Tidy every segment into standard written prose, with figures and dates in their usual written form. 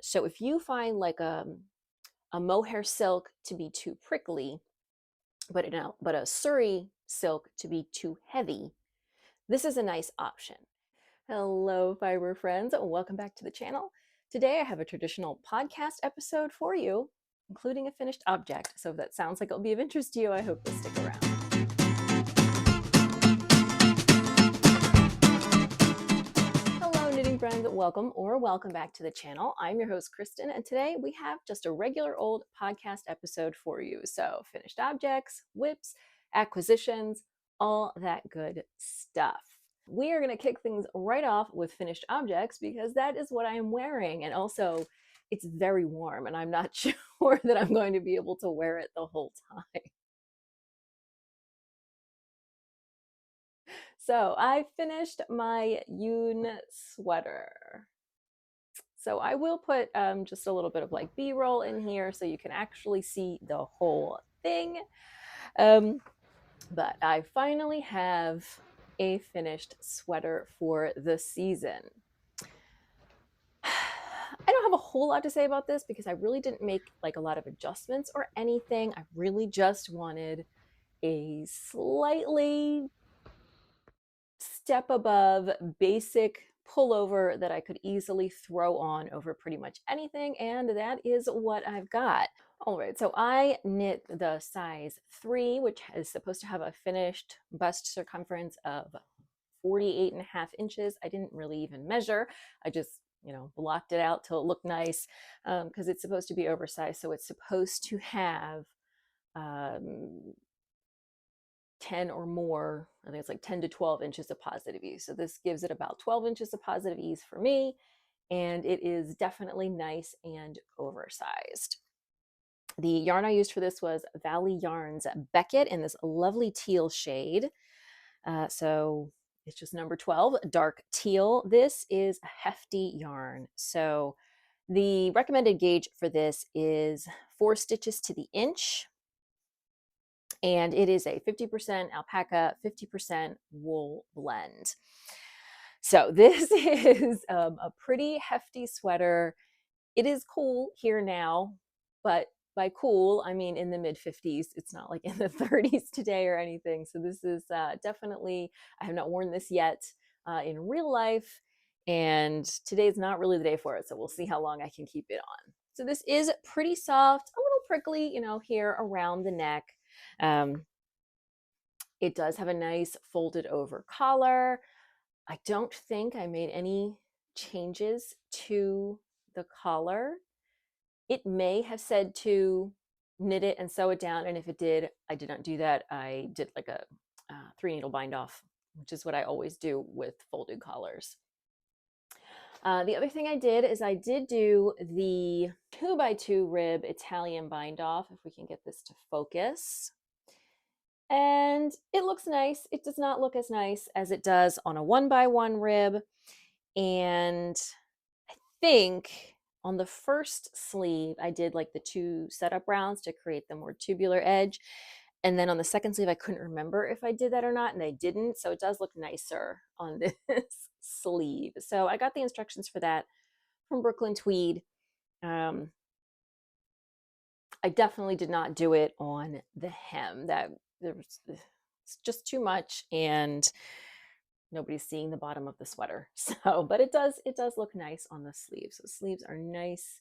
So if you find like a mohair silk to be too prickly, but a Surrey silk to be too heavy, this is a nice option. Hello, fiber friends. Welcome back to the channel. Today I have a traditional podcast episode for you, including a finished object. So if that sounds like it'll be of interest to you, I hope you'll stick around. Hello, knitting friends. Welcome back to the channel. I'm your host, Kristen, and today we have just a regular old podcast episode for you. So finished objects, whips, acquisitions, all that good stuff. We are going to kick things right off with finished objects because that is what I am wearing. And also, it's very warm and I'm not sure that I'm going to be able to wear it the whole time. So I finished my Eun sweater. So I will put just a little bit of like B-roll in here so you can actually see the whole thing. But I finally have a finished sweater for the season. I don't have a whole lot to say about this because I really didn't make like a lot of adjustments or anything. I really just wanted a slightly step above basic pullover that I could easily throw on over pretty much anything, and that is what I've got. All right, so I knit the size 3, which is supposed to have a finished bust circumference of 48.5 inches. I didn't really even measure. I just, blocked it out till it looked nice because it's supposed to be oversized. So it's supposed to have 10 or more, I think it's like 10 to 12 inches of positive ease. So this gives it about 12 inches of positive ease for me, and it is definitely nice and oversized. The yarn I used for this was Valley Yarns Beckett in this lovely teal shade. So it's just number 12, dark teal. This is a hefty yarn. So the recommended gauge for this is 4 stitches to the inch. And it is a 50% alpaca, 50% wool blend. So this is a pretty hefty sweater. It is cool here now, but by cool, I mean in the mid 50s. It's not like in the 30s today or anything. So this is definitely, I have not worn this yet in real life. And today's not really the day for it. So we'll see how long I can keep it on. So this is pretty soft, a little prickly, here around the neck. It does have a nice folded over collar. I don't think I made any changes to the collar. It may have said to knit it and sew it down, and if it did, I did not do that. I did like a 3-needle bind off, which is what I always do with folded collars. The other thing I did is I did do the 2x2 rib Italian bind off, if we can get this to focus. And it looks nice. It does not look as nice as it does on a 1x1 rib. And I think on the first sleeve, I did like the 2 setup rounds to create the more tubular edge. And then on the second sleeve, I couldn't remember if I did that or not, and I didn't. So it does look nicer on this sleeve. So I got the instructions for that from Brooklyn Tweed. I definitely did not do it on the hem. It's just too much, and nobody's seeing the bottom of the sweater. So, but it does look nice on the sleeves. So sleeves are nice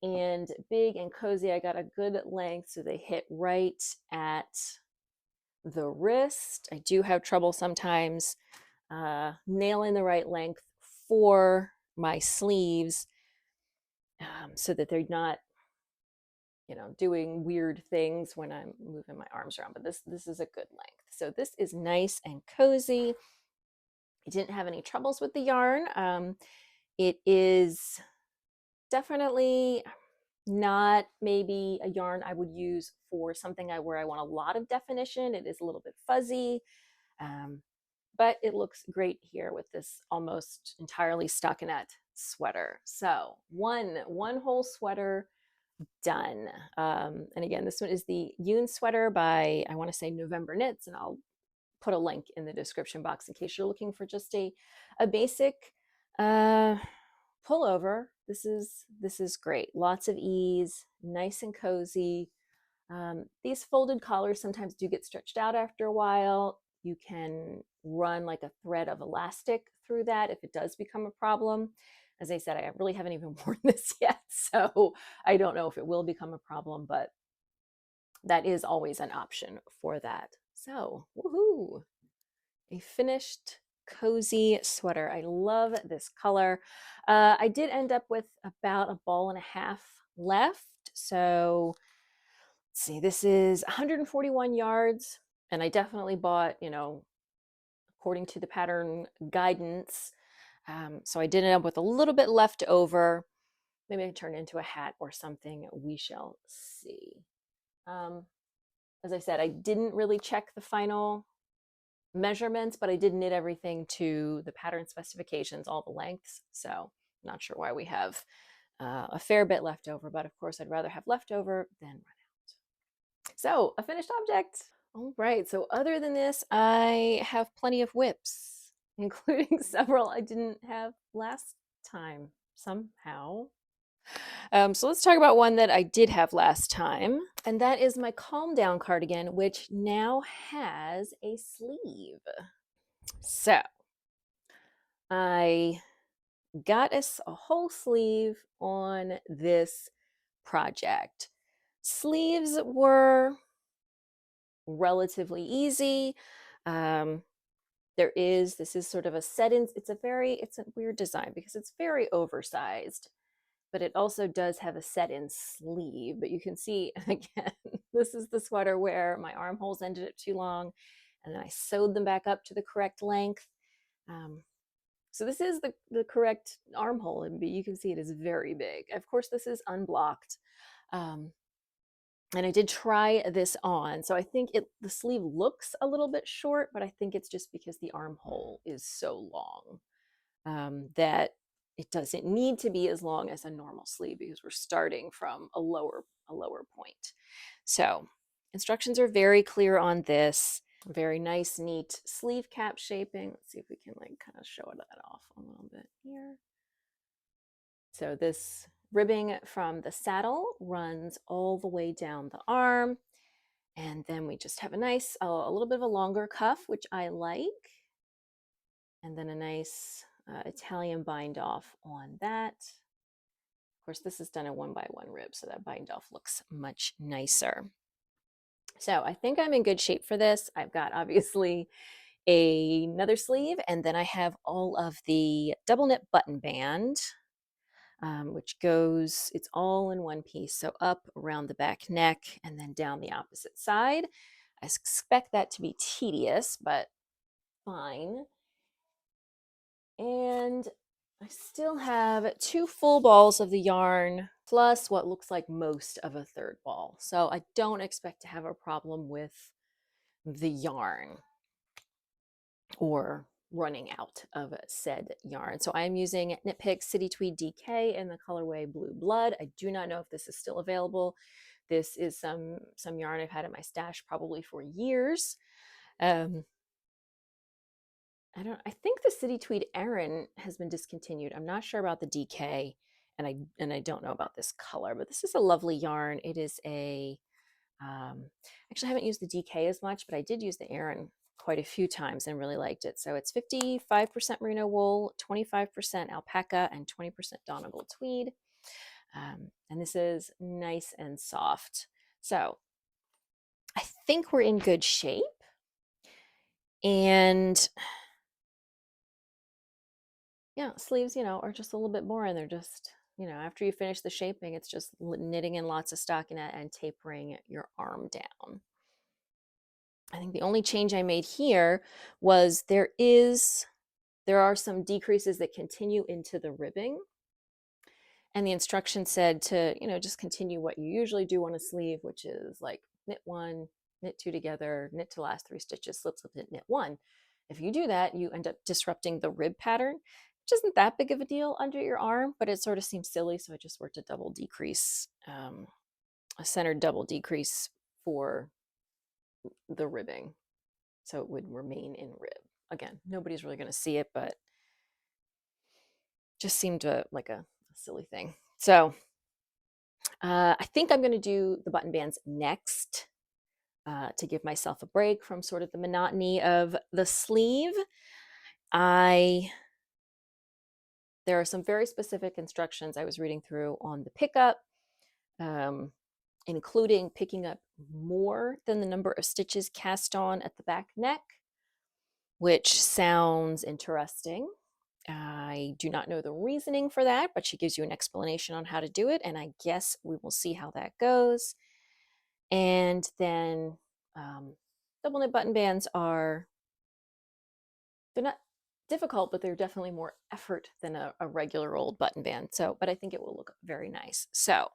and big and cozy. I got a good length, so they hit right at the wrist. I do have trouble sometimes nailing the right length for my sleeves so that they're not doing weird things when I'm moving my arms around, but this is a good length. So this is nice and cozy. I didn't have any troubles with the yarn. It is definitely not maybe a yarn I would use for something where I want a lot of definition. It is a little bit fuzzy, but it looks great here with this almost entirely stockinette sweater. So one whole sweater done. And again, this one is the Eun Sweater by, I want to say, November Knits, and I'll put a link in the description box in case you're looking for just a basic pullover this is great. Lots of ease, nice and cozy. These folded collars sometimes do get stretched out after a while. You can run like a thread of elastic through that if it does become a problem. As I said, I really haven't even worn this yet, so I don't know if it will become a problem, but that is always an option for that. So, woohoo! A finished cozy sweater. I love this color. I did end up with about a ball and a half left. So let's see, this is 141 yards. And I definitely bought, according to the pattern guidance. So I did end up with a little bit left over. Maybe I can turn it into a hat or something. We shall see. As I said, I didn't really check the final measurements, but I did knit everything to the pattern specifications, all the lengths. So not sure why we have a fair bit left over, but of course I'd rather have leftover than run out. So a finished object. All right, so other than this, I have plenty of whips, including several I didn't have last time somehow. So let's talk about one that I did have last time, and that is my Calm Down cardigan, which now has a sleeve. So I got a whole sleeve on this project. Sleeves were relatively easy. This is sort of a set-in, it's a weird design because it's very oversized, but it also does have a set-in sleeve. But you can see, again, this is the sweater where my armholes ended up too long, and then I sewed them back up to the correct length. So this is the correct armhole, and you can see it is very big. Of course, this is unblocked. And I did try this on. So I think the sleeve looks a little bit short, but I think it's just because the armhole is so long that it doesn't need to be as long as a normal sleeve because we're starting from a lower point. So instructions are very clear on this. Very nice, neat sleeve cap shaping. Let's see if we can like kind of show that off a little bit here. So this ribbing from the saddle runs all the way down the arm. And then we just have a nice, a little bit of a longer cuff, which I like. And then a nice Italian bind off on that. Of course, this is done a 1x1 rib, so that bind off looks much nicer. So I think I'm in good shape for this. I've got obviously another sleeve, and then I have all of the double knit button band, which goes, it's all in one piece. So up around the back neck and then down the opposite side. I expect that to be tedious, but fine. And I still have 2 full balls of the yarn plus what looks like most of a third ball. So I don't expect to have a problem with the yarn or running out of said yarn. So I'm using Knit Picks City Tweed DK in the colorway Blue Blood. I do not know if this is still available. This is some yarn I've had in my stash probably for years. I think the City Tweed Aran has been discontinued. I'm not sure about the DK, and I don't know about this color, but this is a lovely yarn. It is actually I haven't used the DK as much, but I did use the Aran quite a few times and really liked it. So it's 55% merino wool, 25% alpaca, and 20% Donegal tweed. And this is nice and soft. So I think we're in good shape. And yeah, sleeves, are just a little bit more, and they're just, after you finish the shaping, it's just knitting in lots of stockinette and tapering your arm down. I think the only change I made here was there are some decreases that continue into the ribbing. And the instruction said to, just continue what you usually do on a sleeve, which is like knit 1, knit 2 together, knit to last 3 stitches, slip, slip, knit, knit 1. If you do that, you end up disrupting the rib pattern, which isn't that big of a deal under your arm, but it sort of seems silly. So I just worked a double decrease, a centered double decrease for the ribbing. So it would remain in rib. Again, nobody's really going to see it, but just seemed like a silly thing. So I think I'm going to do the button bands next to give myself a break from sort of the monotony of the sleeve. There are some very specific instructions I was reading through on the pickup, um, including picking up more than the number of stitches cast on at the back neck, which sounds interesting. I do not know the reasoning for that, but she gives you an explanation on how to do it, and I guess we will see how that goes. And then double knit button bands they're not difficult, but they're definitely more effort than a regular old button band. So, but I think it will look very nice. So,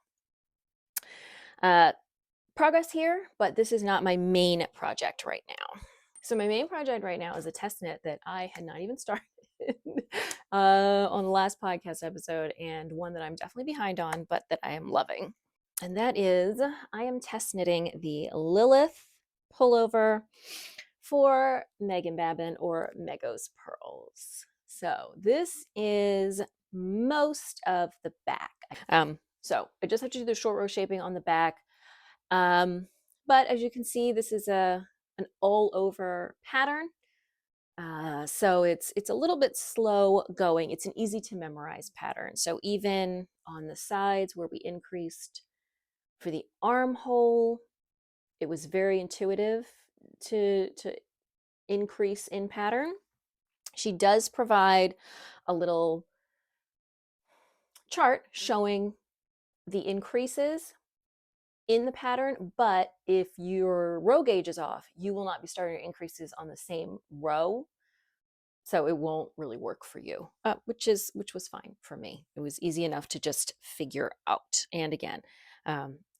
progress here, but this is not my main project right now. So my main project right now is a test knit that I had not even started on the last podcast episode, and one that I'm definitely behind on, but that I am loving. And that is, I am test knitting the Lilith pullover for Megan Babin, or Mego's Pearls. So this is most of the back. So I just have to do the short row shaping on the back. But as you can see, this is an all over pattern. So it's a little bit slow going. It's an easy to memorize pattern. So even on the sides where we increased for the armhole, it was very intuitive to increase in pattern. She does provide a little chart showing the increases in the pattern, but if your row gauge is off, you will not be starting your increases on the same row. So it won't really work for you, which was fine for me. It was easy enough to just figure out. And again,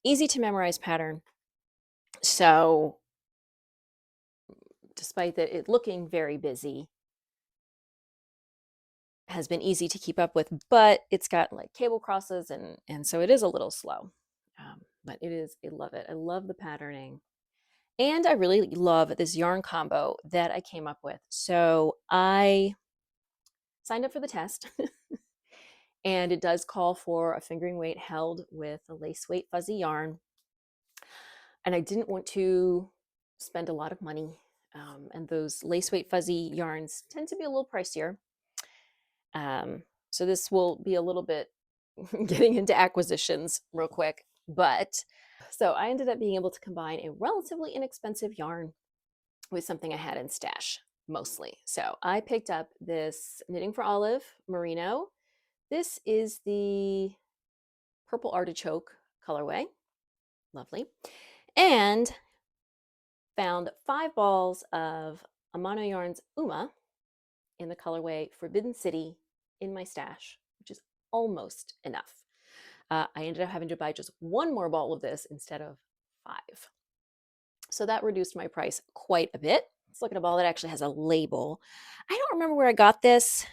easy to memorize pattern. So despite that it looking very busy, has been easy to keep up with, but it's got like cable crosses, and so it is a little slow. But I love it. I love the patterning. And I really love this yarn combo that I came up with. So I signed up for the test, and it does call for a fingering weight held with a lace weight fuzzy yarn. And I didn't want to spend a lot of money. And those lace weight fuzzy yarns tend to be a little pricier. So this will be a little bit getting into acquisitions real quick. But so I ended up being able to combine a relatively inexpensive yarn with something I had in stash mostly. So I picked up this Knitting for Olive merino. This is the purple artichoke colorway. Lovely. And found 5 balls of Amano Yarns Uma in the colorway Forbidden City in my stash, which is almost enough. I ended up having to buy just 1 more ball of this instead of 5. So that reduced my price quite a bit. Let's look at a ball that actually has a label. I don't remember where I got this.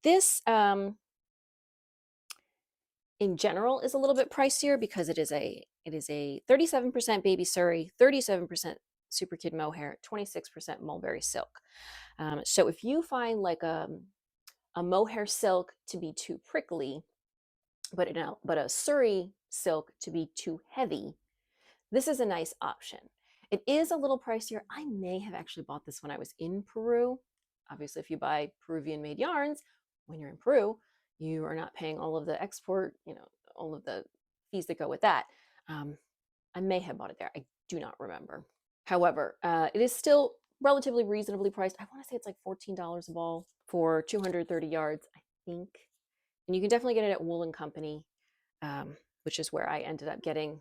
This, in general, is a little bit pricier because it is a 37% baby Surrey, 37% super kid mohair, 26% mulberry silk. So if you find like a mohair silk to be too prickly, but a Surrey silk to be too heavy, this is a nice option. It is a little pricier. I may have actually bought this when I was in Peru. Obviously, if you buy Peruvian made yarns, when you're in Peru, you are not paying all of the export, all of the fees that go with that. I may have bought it there. I do not remember. However, it is still relatively reasonably priced. I want to say it's like $14 a ball for 230 yards, I think. And you can definitely get it at Wool and Company, which is where I ended up getting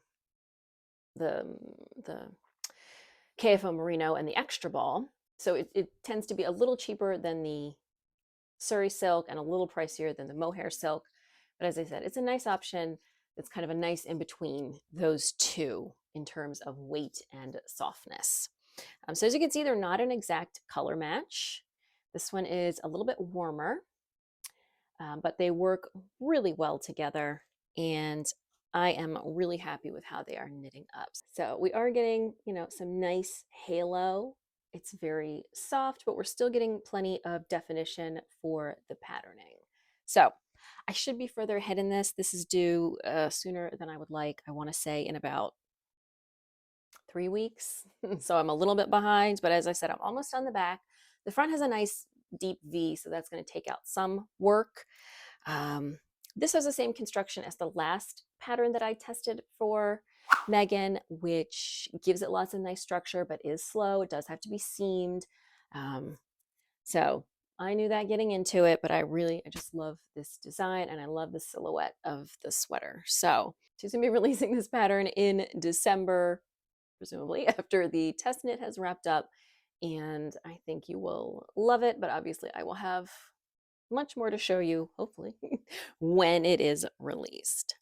the KFO merino and the extra ball. So it tends to be a little cheaper than the Surrey silk and a little pricier than the mohair silk. But as I said, it's a nice option. It's kind of a nice in between those two in terms of weight and softness. So as you can see, they're not an exact color match. This one is a little bit warmer, but they work really well together. And I am really happy with how they are knitting up. So we are getting, some nice halo. It's very soft, but we're still getting plenty of definition for the patterning. So I should be further ahead in this. This is due sooner than I would like. I want to say in about 3 weeks. So I'm a little bit behind, but as I said, I'm almost on the back. The front has a nice deep V, so that's going to take out some work. Um, this has the same construction as the last pattern that I tested for Megan, which gives it lots of nice structure, but is slow. It does have to be seamed. Um, so I knew that getting into it, but I just love this design and I love the silhouette of the sweater. So she's gonna be releasing this pattern in December, presumably after the test knit has wrapped up. And I think you will love it, but obviously I will have much more to show you, hopefully, when it is released.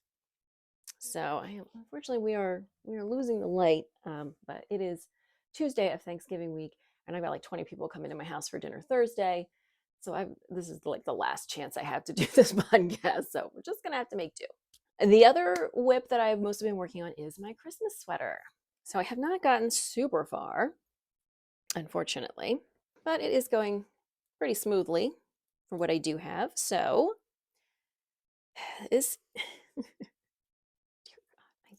So unfortunately we are losing the light, but it is Tuesday of Thanksgiving week, and I've got like 20 people coming to my house for dinner Thursday. So this is like the last chance I have to do this podcast. So we're just gonna have to make do. And the other whip that I've mostly been working on is my Christmas sweater. So I have not gotten super far, unfortunately, but it is going pretty smoothly for what I do have. So is I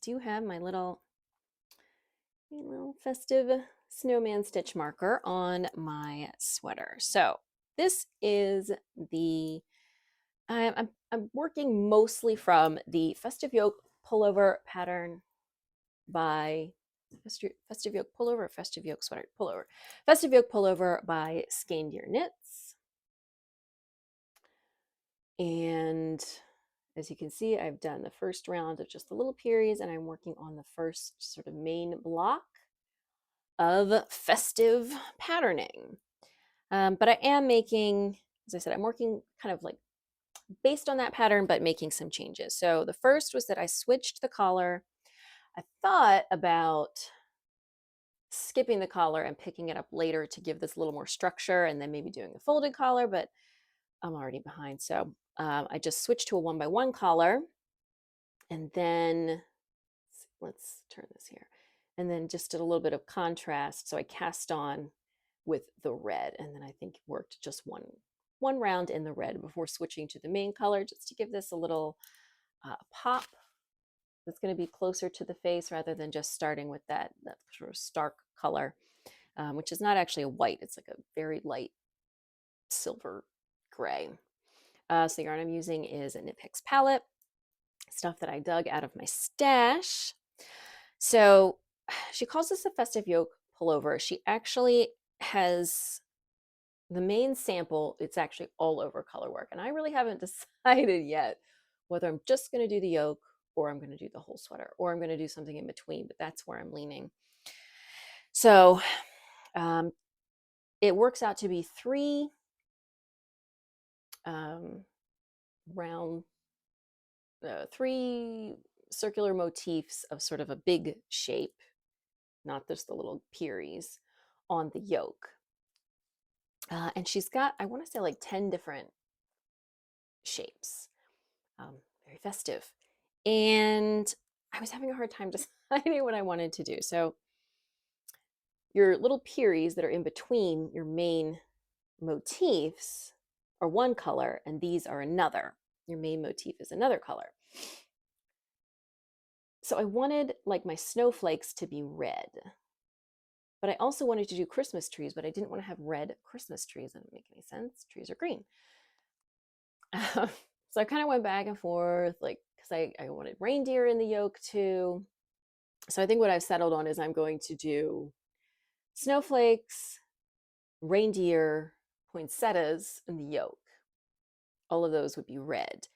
do have my little festive snowman stitch marker on my sweater. So this is I'm working mostly from the festive yoke pullover pattern by festive yoke pullover, festive yoke sweater pullover, festive yoke pullover by Skandier Knits. And as you can see, I've done the first round of just the little periods, and I'm working on the first sort of main block of festive patterning. But I am making, as I said, I'm working kind of like based on that pattern, but making some changes. So the first was that I switched the collar. I thought about skipping the collar and picking it up later to give this a little more structure and then maybe doing the folded collar, but I'm already behind. So I just switched to a 1x1 collar, and then let's turn this here, and then just did a little bit of contrast. So I cast on with the red, and then I think worked just one round in the red before switching to the main color, just to give this a little pop that's going to be closer to the face rather than just starting with that sort of stark color, which is not actually a white. It's like a very light silver gray. So the yarn I'm using is a Knit Picks palette, stuff that I dug out of my stash. So she calls this a festive yoke pullover. She actually has the main sample. It's actually all over colorwork, and I really haven't decided yet whether I'm just going to do the yoke or I'm going to do the whole sweater or I'm going to do something in between, but that's where I'm leaning. So it works out to be three round, three circular motifs of sort of a big shape, not just the little peries on the yoke. And she's got, I want to say like 10 different shapes, very festive. And I was having a hard time deciding what I wanted to do. So your little peries that are in between your main motifs are one color, and these are another. Your main motif is another color. So I wanted like my snowflakes to be red, but I also wanted to do Christmas trees, but I didn't want to have red Christmas trees. That didn't make any sense. Trees are green. So I kind of went back and forth, like, because I wanted reindeer in the yoke too. So I think what I've settled on is I'm going to do snowflakes, reindeer, poinsettias in the yoke. All of those would be red.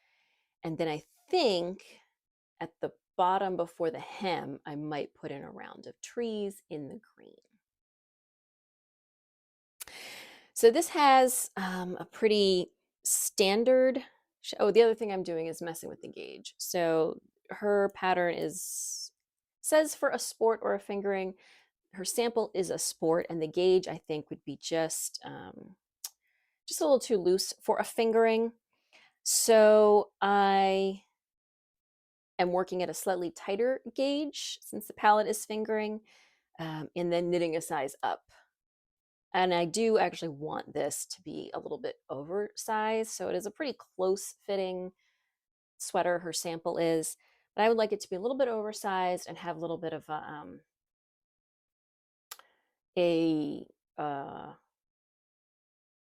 And then I think at the bottom before the hem, I might put in a round of trees in the green. So this has a pretty standard. Oh, the other thing I'm doing is messing with the gauge. So her pattern says for a sport or a fingering. Her sample is a sport, and the gauge I think would be just a little too loose for a fingering. So I am working at a slightly tighter gauge since the palette is fingering, and then knitting a size up. And I do actually want this to be a little bit oversized, so it is a pretty close fitting sweater her sample is, but I would like it to be a little bit oversized and have a little bit of a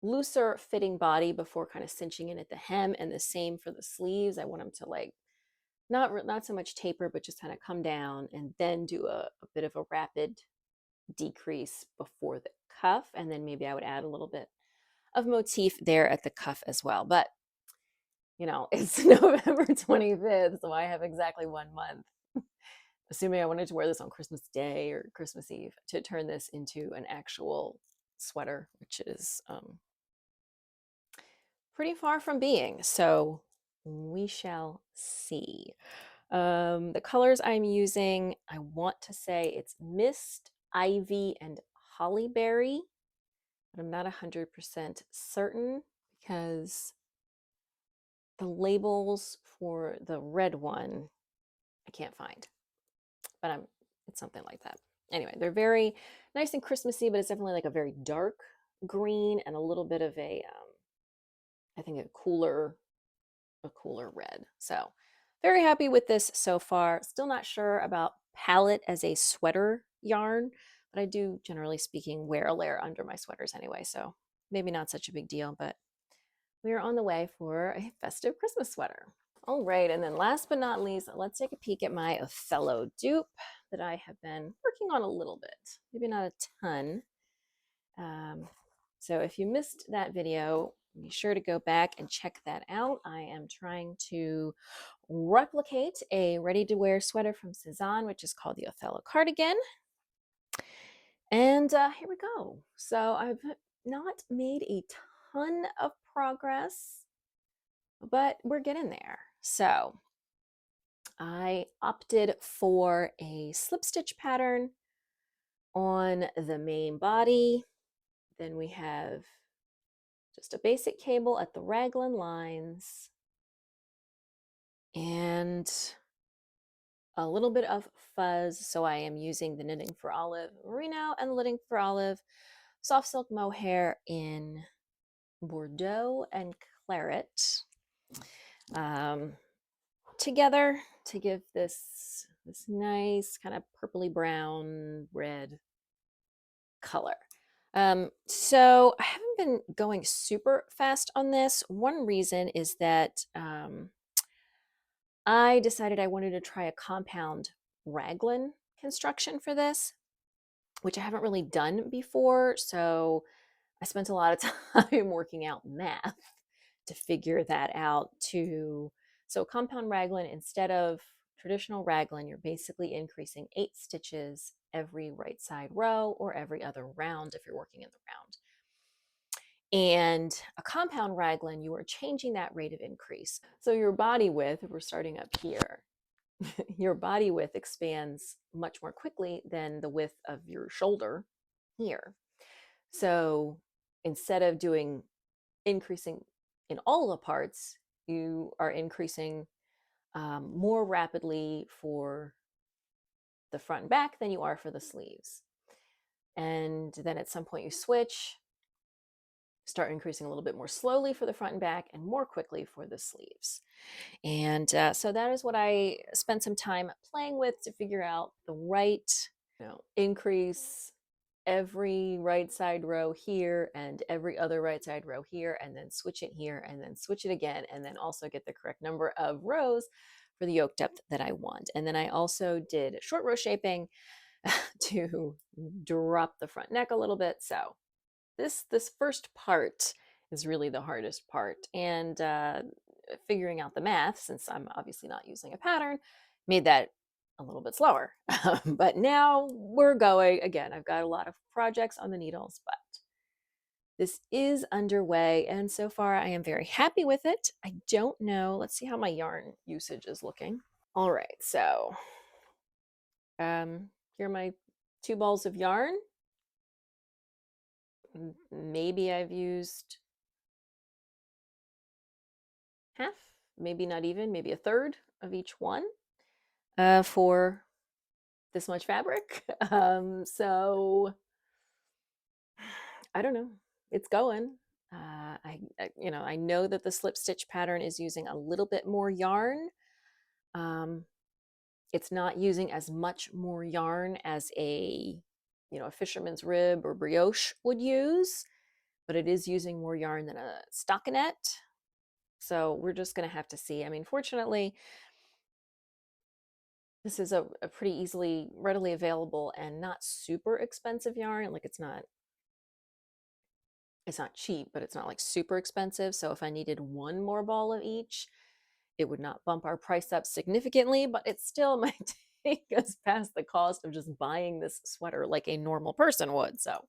looser fitting body before kind of cinching in at the hem, and the same for the sleeves. I want them to like not so much taper, but just kind of come down and then do a bit of a rapid decrease before the cuff, and then maybe I would add a little bit of motif there at the cuff as well. But it's November 25th, so I have exactly 1 month, assuming I wanted to wear this on Christmas Day or Christmas Eve, to turn this into an actual sweater, which is pretty far from being. So we shall see. The colors I'm using, I want to say it's Mist, Ivy, and Hollyberry, but I'm not 100% certain because the labels for the red one I can't find, but it's something like that. Anyway, they're very nice and Christmassy, but it's definitely like a very dark green and a little bit of a I think a cooler red. So very happy with this so far. Still not sure about palette as a sweater yarn, but I do, generally speaking, wear a layer under my sweaters anyway, so maybe not such a big deal, but we are on the way for a festive Christmas sweater. All right, and then last but not least, let's take a peek at my Othello dupe that I have been working on a little bit, maybe not a ton. So if you missed that video, be sure to go back and check that out. I am trying to replicate a ready-to-wear sweater from Cezanne, which is called the Othello cardigan. And here we go. So I've not made a ton of progress, but we're getting there. So I opted for a slip stitch pattern on the main body. Then we have just a basic cable at the raglan lines and a little bit of fuzz. So I am using the Knitting for Olive Merino and the Knitting for Olive soft silk mohair in Bordeaux and Claret together to give this nice kind of purpley brown red color. So I haven't been going super fast on this. One reason is that I decided I wanted to try a compound raglan construction for this, which I haven't really done before. So I spent a lot of time working out math to figure that out too. So compound raglan, instead of traditional raglan, you're basically increasing 8 stitches every right side row or every other round if you're working in the round. And a compound raglan, you are changing that rate of increase. So your body width, if we're starting up here, your body width expands much more quickly than the width of your shoulder here. So instead of increasing in all the parts, you are increasing more rapidly for the front and back than you are for the sleeves. And then at some point you switch, start increasing a little bit more slowly for the front and back and more quickly for the sleeves. And so that is what I spent some time playing with to figure out the right increase every right side row here and every other right side row here, and then switch it here and then switch it again, and then also get the correct number of rows for the yoke depth that I want. And then I also did short row shaping to drop the front neck a little bit. So this first part is really the hardest part, and figuring out the math, since I'm obviously not using a pattern, made that a little bit slower. But now we're going again. I've got a lot of projects on the needles, but this is underway, and so far I am very happy with it. I don't know. Let's see how my yarn usage is looking. All right, so here are my 2 balls of yarn. Maybe I've used half, maybe not even, maybe a third of each one for this much fabric. So I don't know. It's going. I know that the slip stitch pattern is using a little bit more yarn. Um, it's not using as much more yarn as a fisherman's rib or brioche would use, but it is using more yarn than a stockinette. So we're just going to have to see. I mean, fortunately, this is a pretty readily available and not super expensive yarn. Like it's not cheap, but it's not like super expensive. So if I needed one more ball of each, it would not bump our price up significantly, but it still might take us past the cost of just buying this sweater like a normal person would. So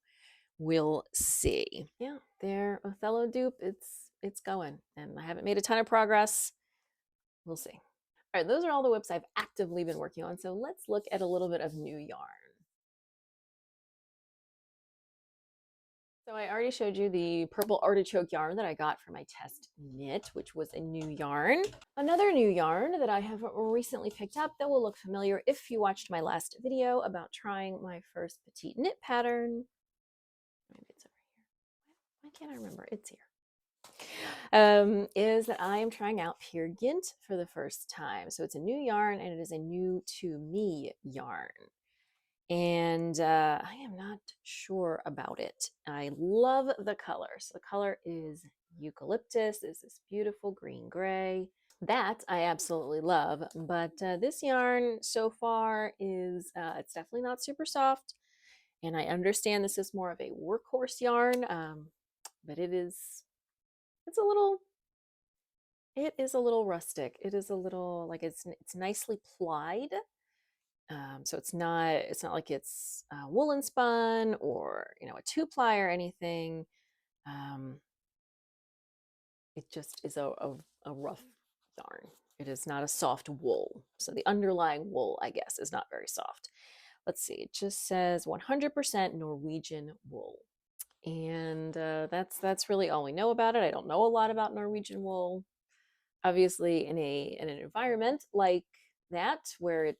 we'll see. Yeah, their Othello dupe, it's going, and I haven't made a ton of progress. We'll see. All right, those are all the whips I've actively been working on. So let's look at a little bit of new yarn. So I already showed you the purple artichoke yarn that I got for my test knit, which was a new yarn. Another new yarn that I have recently picked up that will look familiar if you watched my last video about trying my first petite knit pattern. Maybe it's over here. Why can't I remember? It's here. Is that I am trying out Peer Gynt for the first time. So it's a new yarn and it is a new to me yarn. And I am not sure about it. I love the color. So the color is eucalyptus. This is beautiful green gray. That I absolutely love. But this yarn so far is, it's definitely not super soft. And I understand this is more of a workhorse yarn, but it is a little rustic. It is a little like it's nicely plied. So it's not like it's woolen spun or a two ply or anything. Um, it just is a rough yarn. It is not a soft wool. So the underlying wool, I guess, is not very soft. Let's see. It just says 100% Norwegian wool, and that's really all we know about it. I don't know a lot about Norwegian wool. Obviously, in an environment like that where it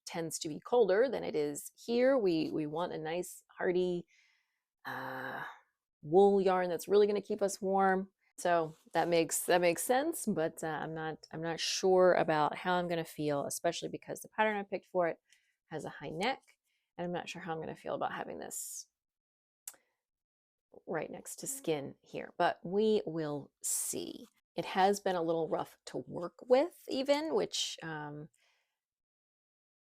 tends to be colder than it is here, we want a nice hardy uh, wool yarn that's really going to keep us warm. So that makes sense, but I'm not sure about how I'm going to feel, especially because the pattern I picked for it has a high neck, and I'm not sure how I'm going to feel about having this right next to skin here, but we will see. It has been a little rough to work with, even, which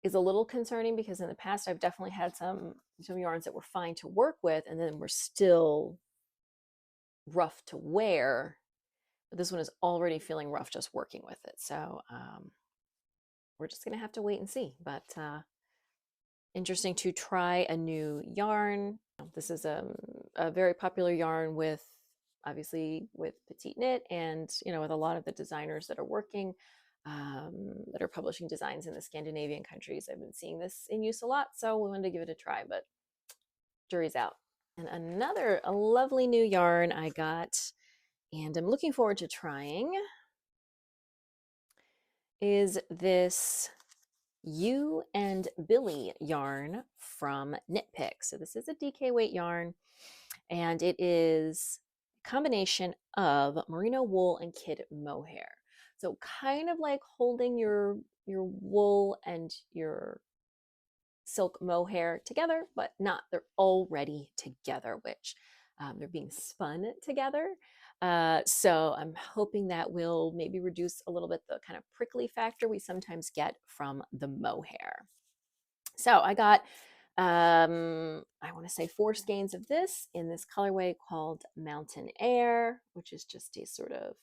is a little concerning because in the past I've definitely had some yarns that were fine to work with and then were still rough to wear. But this one is already feeling rough just working with it. So we're just going to have to wait and see. But interesting to try a new yarn. This is a very popular yarn with obviously with petite knit and with a lot of the designers that are working that are publishing designs in the Scandinavian countries. I've been seeing this in use a lot, so we wanted to give it a try, but jury's out. And another a lovely new yarn I got and I'm looking forward to trying is this You and Billy yarn from Knit Pick. So this is a DK weight yarn, and it is a combination of merino wool and kid mohair. So kind of like holding your wool and your silk mohair together, but not. They're already together, which they're being spun together. So I'm hoping that will maybe reduce a little bit the kind of prickly factor we sometimes get from the mohair. So I got, I want to say 4 skeins of this in this colorway called Mountain Air, which is just a sort of,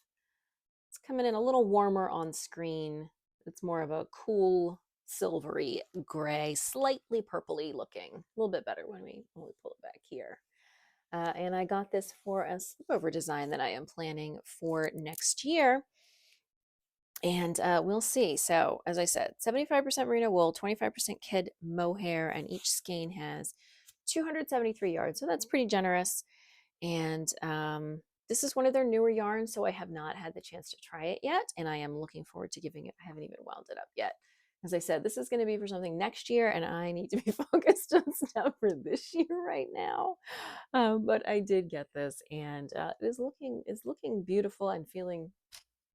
it's coming in a little warmer on screen. It's more of a cool silvery gray, slightly purpley looking. A little bit better when we pull it back here. And I got this for a slipover design that I am planning for next year. And we'll see. So as I said, 75% merino wool, 25% kid mohair, and each skein has 273 yards. So that's pretty generous. And this is one of their newer yarns, so I have not had the chance to try it yet. And I am looking forward to giving it, I haven't even wound it up yet, as I said, this is going to be for something next year, and I need to be focused on stuff for this year right now. But I did get this, and it's looking beautiful and feeling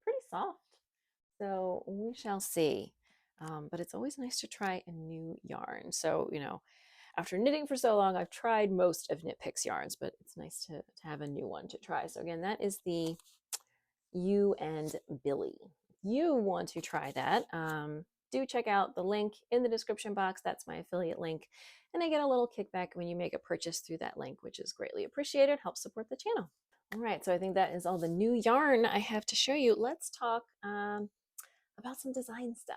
pretty soft. So we shall see. But it's always nice to try a new yarn. So, after knitting for so long, I've tried most of Knit Picks yarns, but it's nice to have a new one to try. So again, that is the You and Billy. If you want to try that, do check out the link in the description box. That's my affiliate link. And I get a little kickback when you make a purchase through that link, which is greatly appreciated. Helps support the channel. All right, so I think that is all the new yarn I have to show you. Let's talk about some design stuff.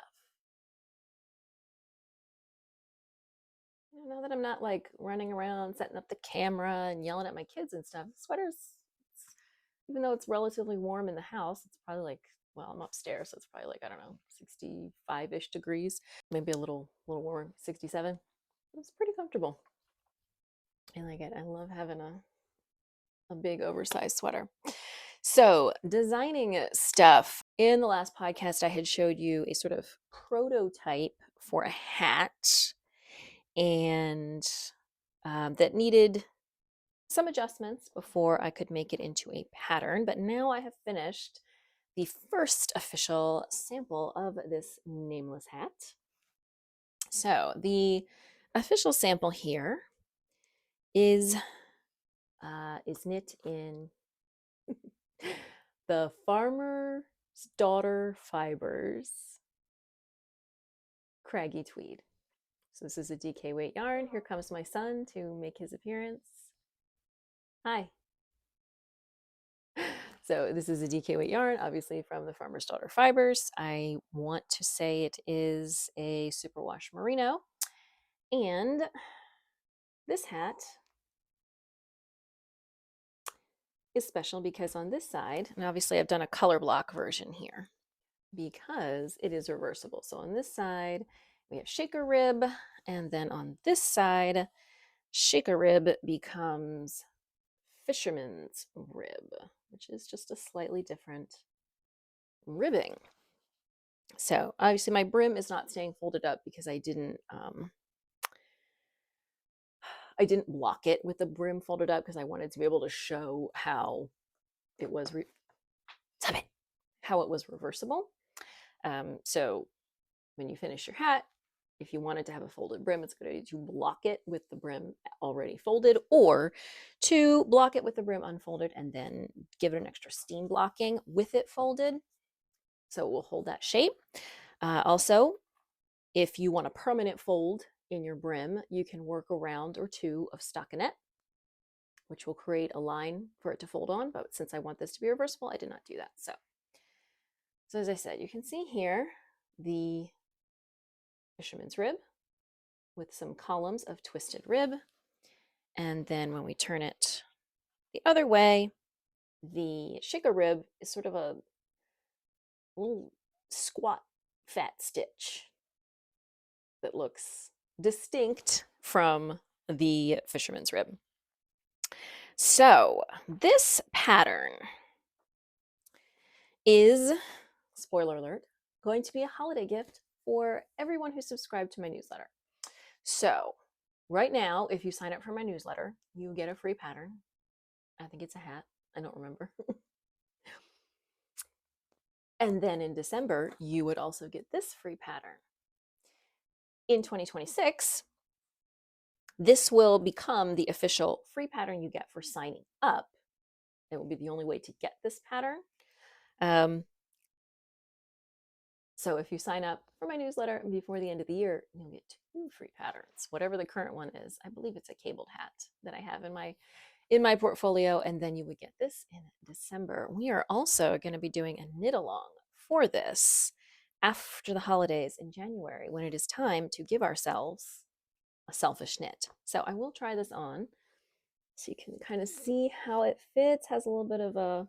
Now that I'm not like running around setting up the camera and yelling at my kids and stuff, the sweater's, even though it's relatively warm in the house, it's probably like, well, I'm upstairs, so it's probably like, I don't know, 65-ish degrees, maybe a little warmer, 67. It's pretty comfortable. I like it. I love having a big oversized sweater. So designing stuff. In the last podcast, I had showed you a sort of prototype for a hat, and that needed some adjustments before I could make it into a pattern. But now I have finished the first official sample of this nameless hat. So the official sample here is knit in the Farmer's Daughter Fibers Craggy Tweed. So this is a DK weight yarn. Here comes my son to make his appearance. Hi. So this is a DK weight yarn, obviously from the Farmer's Daughter Fibers. I want to say it is a superwash merino. And this hat is special because on this side, and obviously I've done a color block version here, because it is reversible. So on this side, we have shaker rib, and then on this side, shaker rib becomes fisherman's rib, which is just a slightly different ribbing. So obviously my brim is not staying folded up because I didn't block it with the brim folded up, because I wanted to be able to show how it was how it was reversible. So when you finish your hat, if you wanted to have a folded brim, it's good to block it with the brim already folded, or to block it with the brim unfolded and then give it an extra steam blocking with it folded, so it will hold that shape. Also, if you want a permanent fold in your brim, you can work a round or two of stockinette, which will create a line for it to fold on. But since I want this to be reversible, I did not do that. So as I said, you can see here the fisherman's rib with some columns of twisted rib. And then when we turn it the other way, the shaker rib is sort of a little squat fat stitch that looks distinct from the fisherman's rib. So this pattern is, spoiler alert, going to be a holiday gift for everyone who subscribed to my newsletter. So right now, if you sign up for my newsletter, you get a free pattern. I think it's a hat. I don't remember. And then in December, you would also get this free pattern. In 2026, this will become the official free pattern you get for signing up. It will be the only way to get this pattern. So if you sign up for my newsletter before the end of the year, you'll get 2 free patterns, whatever the current one is. I believe it's a cabled hat that I have in my portfolio, and then you would get this in December. We are also going to be doing a knit along for this after the holidays in January, when it is time to give ourselves a selfish knit. So I will try this on so you can kind of see how it fits. Has a little bit of a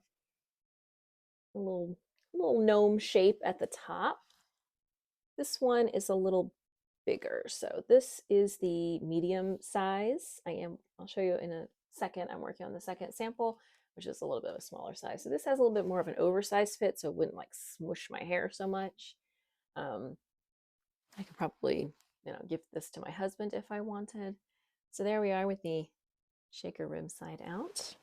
little gnome shape at the top. This one is a little bigger. So this is the medium size. I'll show you in a second. I'm working on the second sample, which is a little bit of a smaller size. So this has a little bit more of an oversized fit, so it wouldn't like smush my hair so much. I could probably, give this to my husband if I wanted. So there we are with the shaker rib side out.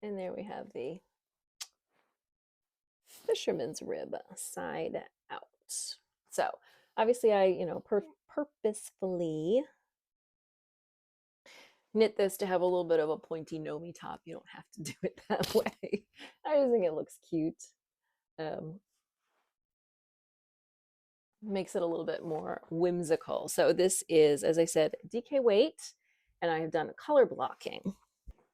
And there we have the fisherman's rib side out. So obviously I, purposefully knit this to have a little bit of a pointy no-me top. You don't have to do it that way. I just think it looks cute. Makes it a little bit more whimsical. So this is, as I said, DK weight, and I have done color blocking.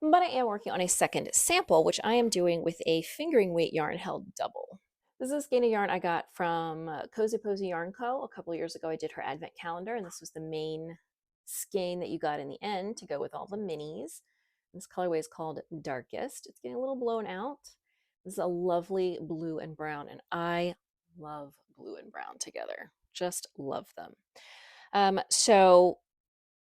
But I am working on a second sample, which I am doing with a fingering weight yarn held double. This is a skein of yarn I got from Cozy Posy Yarn Co. A couple of years ago. I did her advent calendar, and this was the main skein that you got in the end to go with all the minis. This colorway is called Darkest. It's getting a little blown out. This is a lovely blue and brown, and I love blue and brown together. Just love them. So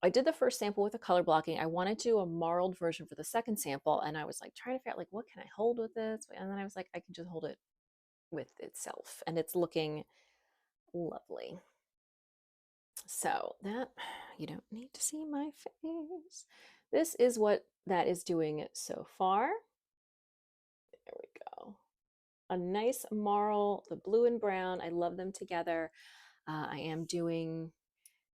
I did the first sample with the color blocking. I wanted to do a marled version for the second sample, and I was like trying to figure out like what can I hold with this, and then I was like I can just hold it with itself, and it's looking lovely. So that, you don't need to see my face. This is what that is doing so far. There we go. A nice marl, the blue and brown. I love them together. I am doing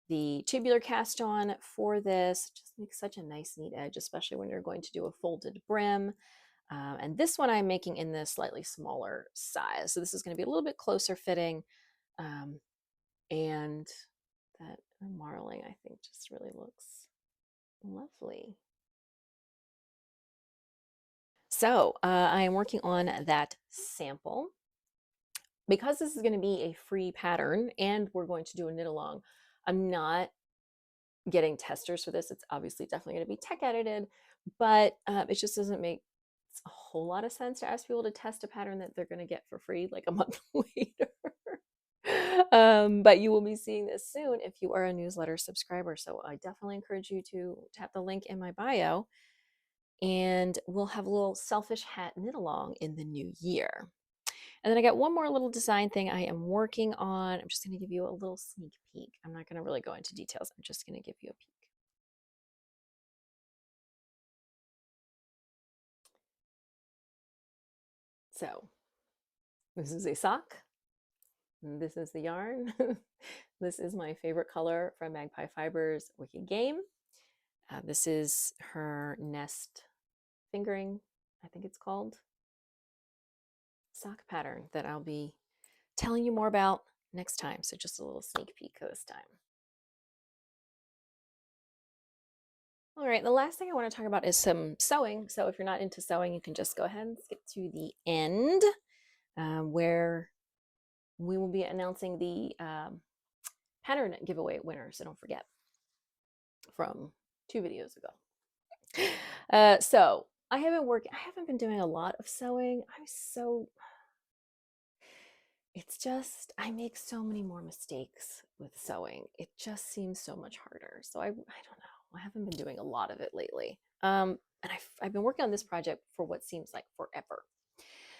the tubular cast on for this. Just makes such a nice neat edge, especially when you're going to do a folded brim. And this one I'm making in the slightly smaller size. So this is going to be a little bit closer fitting. And that marling, I think, just really looks lovely. So I am working on that sample. Because this is going to be a free pattern and we're going to do a knit along, I'm not getting testers for this. It's obviously definitely going to be tech edited, but it just doesn't make a whole lot of sense to ask people to test a pattern that they're going to get for free like a month later. But you will be seeing this soon if you are a newsletter subscriber. So I definitely encourage you to tap the link in my bio, and we'll have a little selfish hat knit along in the new year. And then I got one more little design thing I am working on. I'm just going to give you a little sneak peek. I'm not going to really go into details. I'm just going to give you a peek. So this is a sock. This is the yarn. This is my favorite color from Magpie Fibers Wicked Game. This is her nest fingering, I think it's called, sock pattern that I'll be telling you more about next time. So just a little sneak peek this time. All right, the last thing I want to talk about is some sewing. So if you're not into sewing, you can just go ahead and skip to the end where we will be announcing the pattern giveaway winner. So don't forget, from 2 videos ago. So I haven't been doing a lot of sewing. It's just, I make so many more mistakes with sewing. It just seems so much harder. So I don't know. I haven't been doing a lot of it lately. And I've been working on this project for what seems like forever.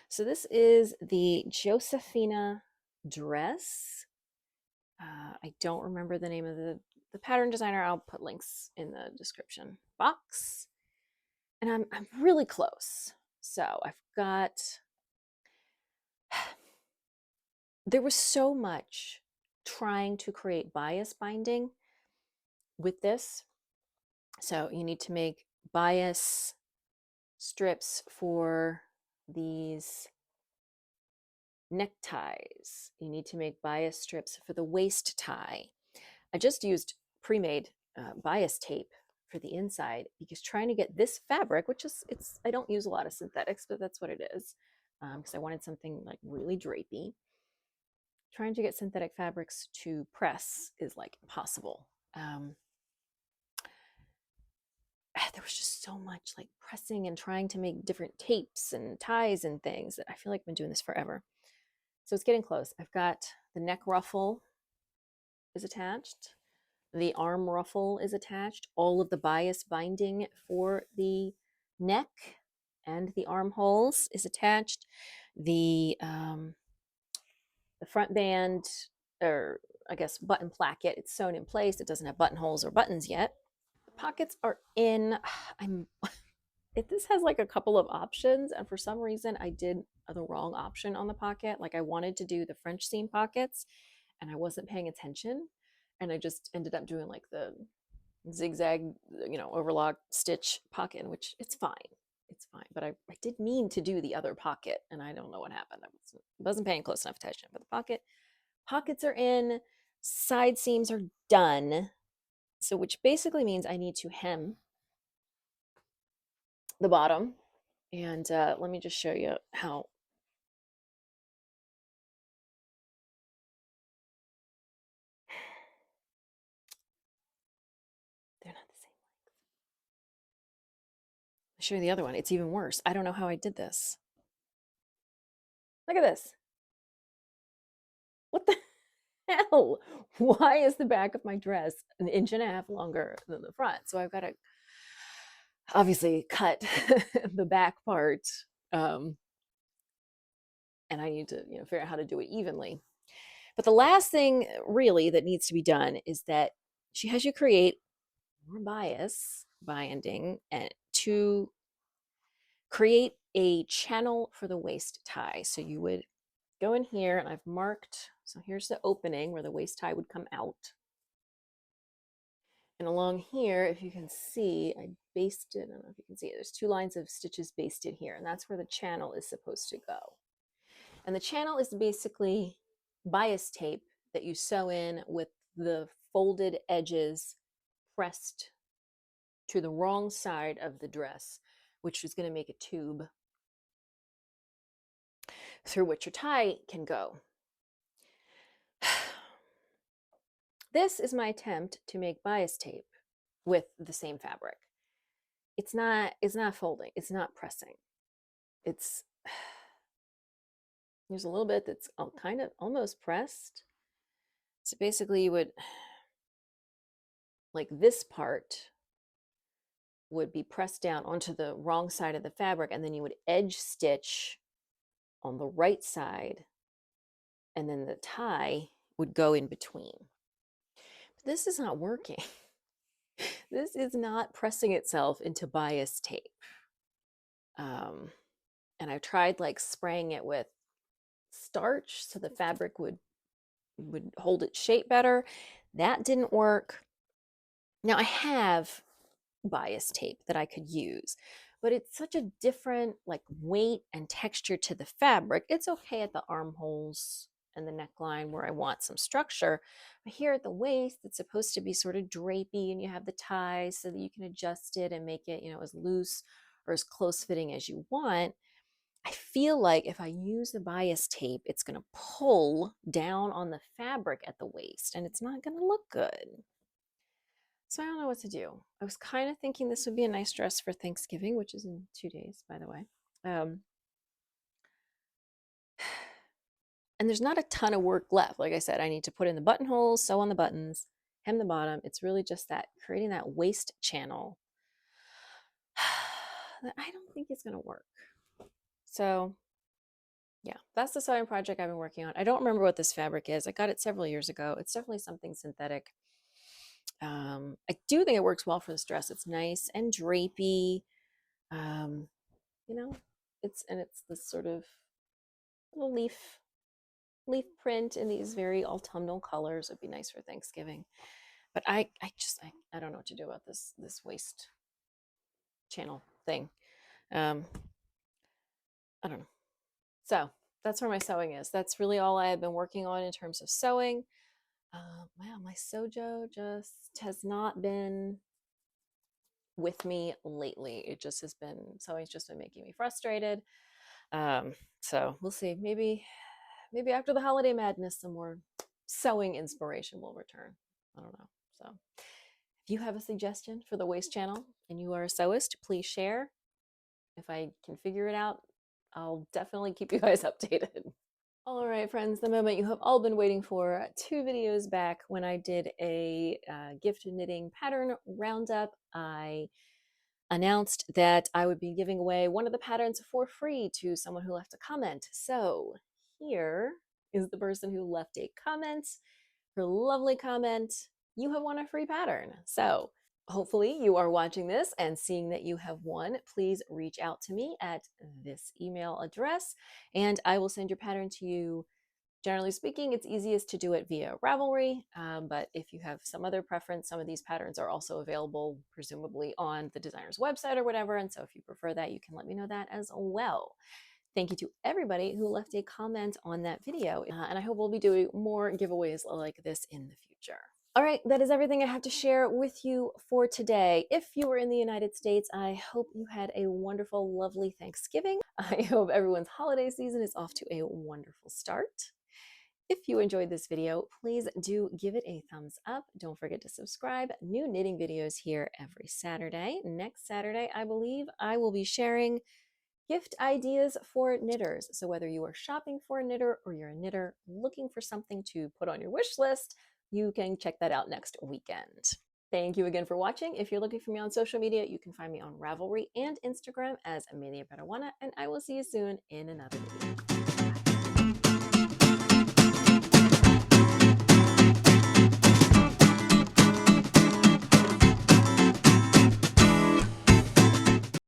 So this is the Josephina dress. I don't remember the name of the pattern designer. I'll put links in the description box. And I'm really close. So I've got, there was so much trying to create bias binding with this. So you need to make bias strips for these neckties. You need to make bias strips for the waist tie. I just used pre-made bias tape for the inside because trying to get this fabric, which is, I don't use a lot of synthetics, but that's what it is, because I wanted something like really drapey. Trying to get synthetic fabrics to press is like impossible. There was just so much like pressing and trying to make different tapes and ties and things that I feel like I've been doing this forever. So it's getting close. I've got the neck ruffle is attached. The arm ruffle is attached. All of the bias binding for the neck and the armholes is attached. The the front band, or I guess button placket, it's sewn in place. It doesn't have buttonholes or buttons yet. The pockets are in. I'm this has like a couple of options, and for some reason I did the wrong option on the pocket. Like I wanted to do the French seam pockets and I wasn't paying attention, and I just ended up doing like the zigzag, overlock stitch pocket, which it's fine. It's fine. But I did mean to do the other pocket, and I don't know what happened. I wasn't paying close enough attention. But the pockets are in, side seams are done. So which basically means I need to hem the bottom. And let me just show you how. They're not the same. I'll show you the other one. It's even worse. I don't know how I did this. Look at this. What the hell? Why is the back of my dress an inch and a half longer than the front? So I've got to obviously cut the back part, and I need to figure out how to do it evenly. But the last thing really that needs to be done is that she has you create more bias binding and to create a channel for the waist tie. So you would go in here, and I've marked, so here's the opening where the waist tie would come out. And along here, if you can see, I basted, I don't know if you can see it, there's 2 lines of stitches basted here, and that's where the channel is supposed to go. And the channel is basically bias tape that you sew in with the folded edges pressed to the wrong side of the dress, which is going to make a tube through which your tie can go. This is my attempt to make bias tape with the same fabric. It's not folding, it's not pressing. It's there's a little bit that's kind of almost pressed. So basically you would, like this part would be pressed down onto the wrong side of the fabric, and then you would edge stitch on the right side, and then the tie would go in between. But this is not working. This is not pressing itself into bias tape. And I tried like spraying it with starch so the fabric would hold its shape better. That didn't work. Now I have bias tape that I could use, but it's such a different like weight and texture to the fabric. It's okay at the armholes and the neckline where I want some structure, but here at the waist, it's supposed to be sort of drapey, and you have the ties so that you can adjust it and make it, as loose or as close fitting as you want. I feel like if I use the bias tape, it's going to pull down on the fabric at the waist, and it's not going to look good. So I don't know what to do. I was kind of thinking this would be a nice dress for Thanksgiving, which is in 2 days, by the way. And there's not a ton of work left. Like I said, I need to put in the buttonholes, sew on the buttons, hem the bottom. It's really just that creating that waist channel that I don't think is going to work. So yeah, that's the sewing project I've been working on. I don't remember what this fabric is. I got it several years ago. It's definitely something synthetic. I do think it works well for this dress. It's nice and drapey. Um, it's this sort of little leaf print in these very autumnal colors. Would be nice for Thanksgiving. But I don't know what to do about this waist channel thing. I don't know. So that's where my sewing is. That's really all I have been working on in terms of sewing. Wow, my Sojo just has not been with me lately. It just has been, sewing's just been making me frustrated. So we'll see. Maybe after the holiday madness, some more sewing inspiration will return. I don't know. So if you have a suggestion for the waist channel and you are a sewist, please share. If I can figure it out, I'll definitely keep you guys updated. All right, friends, the moment you have all been waiting for. 2 videos back when I did a gift knitting pattern roundup, I announced that I would be giving away one of the patterns for free to someone who left a comment. So here is the person who left a comment. Her lovely comment, you have won a free pattern. So hopefully you are watching this and seeing that you have won. Please reach out to me at this email address and I will send your pattern to you. Generally speaking, it's easiest to do it via Ravelry, but if you have some other preference, some of these patterns are also available presumably on the designer's website or whatever, and so if you prefer that, you can let me know that as well. Thank you to everybody who left a comment on that video, and I hope we'll be doing more giveaways like this in the future. All right, that is everything I have to share with you for today. If you were in the United States, I hope you had a wonderful, lovely Thanksgiving. I hope everyone's holiday season is off to a wonderful start. If you enjoyed this video, please do give it a thumbs up. Don't forget to subscribe. New knitting videos here every Saturday. Next Saturday, I believe, I will be sharing gift ideas for knitters. So whether you are shopping for a knitter or you're a knitter looking for something to put on your wish list, you can check that out next weekend. Thank you again for watching. If you're looking for me on social media, you can find me on Ravelry and Instagram as Amelia Padawana, and I will see you soon in another video.